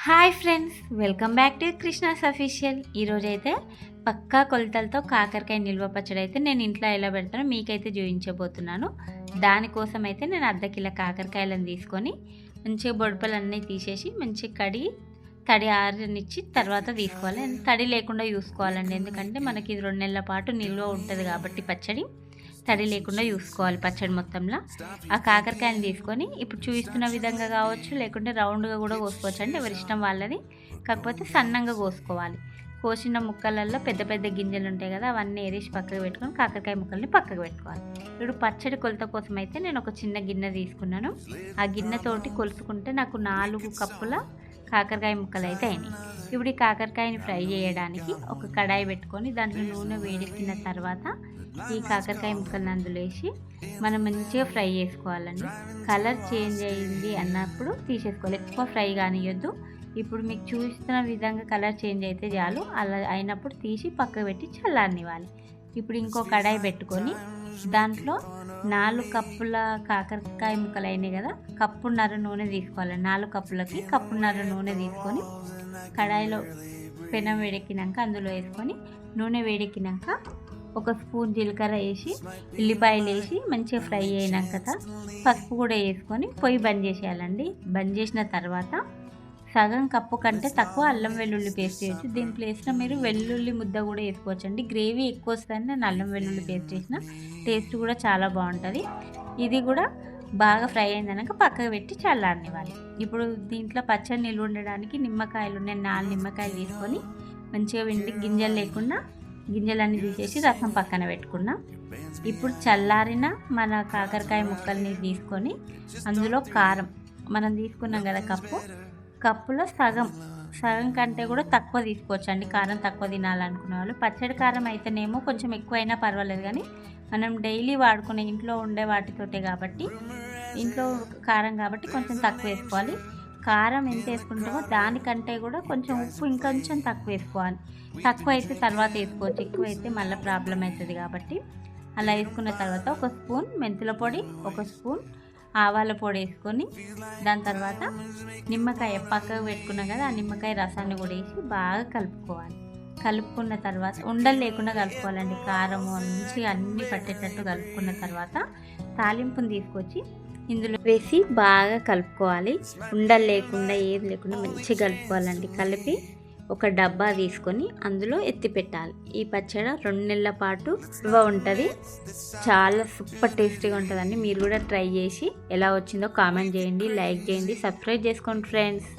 Hi friends, welcome back to Krishna's official. ఈరోజైతే పక్కా కొలతలతో కాకరకాయ నిల్వ పచ్చడి అయితే నేను ఇంట్లో ఎలా పెడతానో మీకైతే చూపించబోతున్నాను. దానికోసం అయితే నేను అర్ధ కిలో కాకరకాయలను తీసుకొని మంచిగా బొడపలన్నీ తీసేసి మంచిగా కడిగి తడి ఆరనిచ్చి తర్వాత తీసుకోవాలి. తడి లేకుండా చూసుకోవాలండి, ఎందుకంటే మనకి ఇది 2 నెలల పాటు నిల్వ ఉంటుంది కాబట్టి పచ్చడి తడి లేకుండా చూసుకోవాలి. పచ్చడి మొత్తంలో ఆ కాకరకాయని తీసుకొని ఇప్పుడు చూపిస్తున్న విధంగా కావచ్చు, లేకుంటే రౌండ్గా కూడా కోసుకోవచ్చు అండి, ఎవరి ఇష్టం వాళ్ళది. కాకపోతే సన్నంగా కోసుకోవాలి. కోసిన ముక్కలలో పెద్ద పెద్ద గింజలు ఉంటాయి కదా, అవన్నీ ఏరేసి పక్కకు పెట్టుకొని కాకరకాయ ముక్కల్ని పక్కకు పెట్టుకోవాలి. ఇప్పుడు పచ్చడి కొలత కోసం అయితే నేను ఒక చిన్న గిన్నె తీసుకున్నాను. ఆ గిన్నెతోటి కొలుసుకుంటే నాకు 4 కప్పుల కాకరకాయ ముక్కలు అయితే అయినాయి. ఇప్పుడు ఈ కాకరకాయని ఫ్రై చేయడానికి ఒక కడాయి పెట్టుకొని దాంట్లో నూనె వేడెక్కిన తర్వాత ఈ కాకరకాయ ముక్కలను అందులో వేసి మనం మంచిగా ఫ్రై చేసుకోవాలండి. కలర్ చేంజ్ అయ్యింది అన్నప్పుడు తీసేసుకోవాలి, ఎక్కువ ఫ్రై కానియొద్దు. ఇప్పుడు మీకు చూస్తున్న విధంగా కలర్ చేంజ్ అయితే చాలు. అలా అయినప్పుడు తీసి పక్కకు పెట్టి చల్లారనివ్వాలి. ఇప్పుడు ఇంకో కడాయి పెట్టుకొని దాంట్లో 4 కప్పుల కాకరకాయ ముక్కలు అయినాయి కదా, కప్పున్నర నూనె తీసుకోవాలి. 4 కప్పులకి కప్పున్నర నూనె తీసుకొని కడాయిలో పెనం వేడెక్కినాక అందులో వేసుకొని నూనె వేడెక్కినాక ఒక స్పూన్ జీలకర్ర వేసి ఉల్లిపాయలు వేసి మంచిగా ఫ్రై అయినాక పసుపు కూడా వేసుకొని పొయ్యి బంద్ చేసేయాలండి. బంద్ చేసిన తర్వాత సగం కప్పు కంటే తక్కువ అల్లం వెల్లుల్లి పేస్ట్ వేయచ్చు. దీని ప్లేస్లో మీరు వెల్లుల్లి ముద్ద కూడా వేసుకోవచ్చు అండి. గ్రేవీ ఎక్కువ వస్తుందని నేను అల్లం వెల్లుల్లి పేస్ట్ వేసిన, టేస్ట్ కూడా చాలా బాగుంటుంది. ఇది కూడా బాగా ఫ్రై అయిందనక పక్కకు పెట్టి చల్లారనివ్వాలి. ఇప్పుడు దీంట్లో పచ్చడి నిల్వ ఉండడానికి నిమ్మకాయలు, నేను 4 నిమ్మకాయలు తీసుకొని మంచిగా వెండి గింజలు లేకుండా గింజలన్నీ తీసేసి రసం పక్కన పెట్టుకున్నాం. ఇప్పుడు చల్లారిన మన కాకరకాయ ముక్కల్ని తీసుకొని అందులో కారం మనం తీసుకున్నాం కదా, కప్పులో సగం కంటే కూడా తక్కువ తీసుకోవచ్చు అండి. కారం తక్కువ తినాలనుకునే వాళ్ళు. పచ్చడి కారం అయితేనేమో కొంచెం ఎక్కువైనా పర్వాలేదు, కానీ మనం డైలీ వాడుకునే ఇంట్లో ఉండే వాటితోటే కాబట్టి, ఇంట్లో కారం కాబట్టి కొంచెం తక్కువ వేసుకోవాలి. కారం ఎంత వేసుకుంటామో దానికంటే కూడా కొంచెం ఉప్పు ఇంకొంచెం తక్కువ వేసుకోవాలి. తక్కువ అయితే తర్వాత వేసుకోవచ్చు, ఎక్కువ అయితే మళ్ళీ ప్రాబ్లం అవుతుంది కాబట్టి అలా వేసుకున్న తర్వాత ఒక స్పూన్ మెంతుల పొడి, ఒక స్పూన్ ఆవాల పొడి వేసుకొని దాని తర్వాత నిమ్మకాయ పక్కకు పెట్టుకున్నాం కదా, ఆ నిమ్మకాయ రసాన్ని కూడా వేసి బాగా కలుపుకోవాలి. కలుపుకున్న తర్వాత ఉండలు లేకుండా కలుపుకోవాలండి. కారం మంచిగా అన్నీ పట్టేటట్టు కలుపుకున్న తర్వాత తాలింపుని తీసుకొచ్చి ఇందులో వేసి బాగా కలుపుకోవాలి. ఉండలు లేకుండా ఏది లేకుండా మంచిగా కలుపుకోవాలండి. కలిపి ఒక డబ్బా తీసుకొని అందులో ఎత్తి పెట్టాలి. ఈ పచ్చడి 2 నెలల పాటు ఉంటుంది. చాలా సూపర్ టేస్టీగా ఉంటుందండి. మీరు కూడా ట్రై చేసి ఎలా వచ్చిందో కామెంట్ చేయండి, లైక్ చేయండి, సబ్స్క్రైబ్ చేసుకోండి ఫ్రెండ్స్.